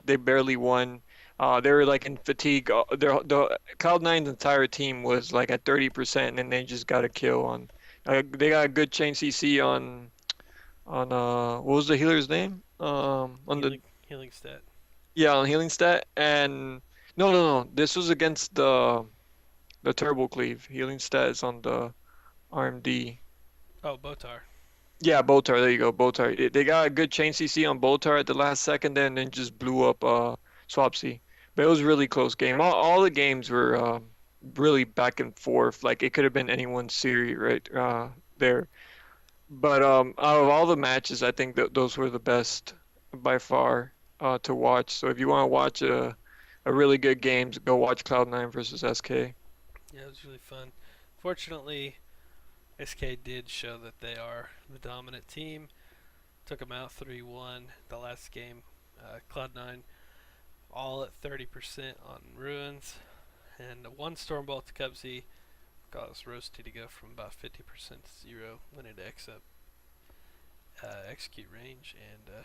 they barely won. They were like in fatigue. The Cloud9's entire team was like at 30%, and they just got a kill on. They got a good chain CC on what was the healer's name? On the Healing stat. yeah, on healing stat. And no, this was against the Turbo Cleave. Healing stat is on the RMD. Oh, Botar. Yeah, Boltar. There you go, Boltar. They got a good chain CC on Boltar at the last second, there, and then just blew up Swapsy. But it was a really close game. All the games were really back and forth. Like it could have been anyone's series right there. But out of all the matches, I think that those were the best by far to watch. So if you want to watch a really good game, go watch Cloud9 versus SK. Yeah, it was really fun. Fortunately, SK did show that they are the dominant team. Took them out 3-1 the last game. Cloud9 all at 30% on Ruins. And one Stormbolt to Cubsy caused Roasty to go from about 50% to 0 when it execute range. And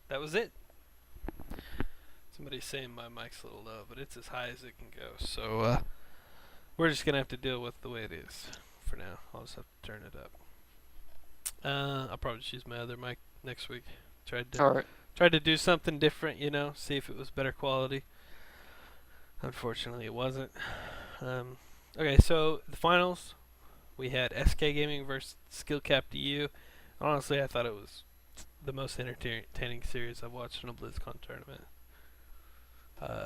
that was it. Somebody's saying my mic's a little low, but it's as high as it can go. So we're just going to have to deal with the way it is for now. I'll just have to turn it up. I'll probably just use my other mic next week. All right. Tried to do something different, see if it was better quality. Unfortunately, it wasn't. Okay, so the finals, we had SK Gaming versus SkillCap DU. Honestly, I thought it was the most entertaining series I've watched in a Blizzcon tournament.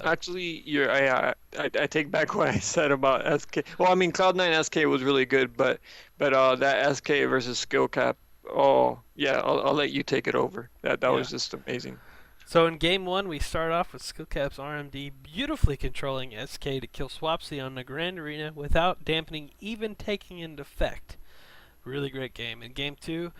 Actually, I take back what I said about SK. Well, I mean, Cloud9 SK was really good, but that SK versus Skill Cap. Oh yeah, I'll let you take it over. That Yeah. was just amazing. So in game one, we start off with SkillCap's RMD beautifully controlling SK to kill Swapsy on the Grand Arena without dampening even taking into effect. Really great game. In game two,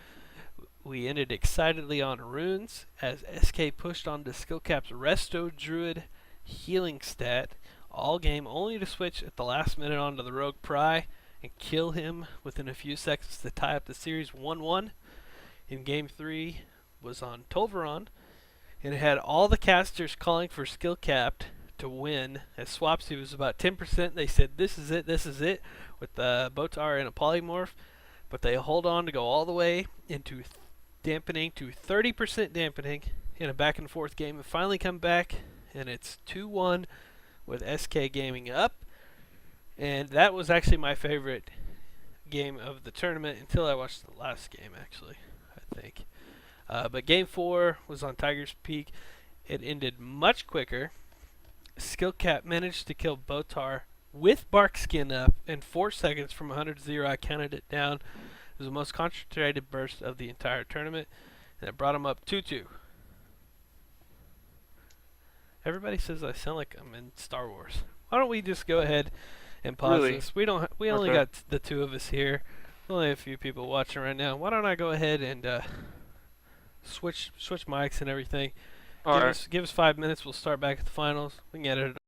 we ended excitedly on Runes as SK pushed on to SkillCap's Resto Druid healing stat all game, only to switch at the last minute onto the Rogue Pry and kill him within a few seconds to tie up the series 1-1. In game three was on Tolveron, and it had all the casters calling for Skill Capped to win. As Swapsy was about 10%, they said this is it, with Botar and a Polymorph, but they hold on to go all the way into dampening to 30% dampening in a back and forth game, and finally come back, and it's 2-1 with SK Gaming up. And that was actually my favorite game of the tournament until I watched the last game, actually, I think. But game four was on Tiger's Peak. It ended much quicker. Skillcap managed to kill Botar with Barkskin up in 4 seconds from 100 to 0. I counted it down. It was the most concentrated burst of the entire tournament, and it brought him up 2-2. Everybody says I sound like I'm in Star Wars. Why don't we just go ahead and pause Really? this? We don't. We only Okay. got the two of us here. Only a few people watching right now. Why don't I go ahead and switch mics and everything? All right. Give us 5 minutes. We'll start back at the finals. We can edit it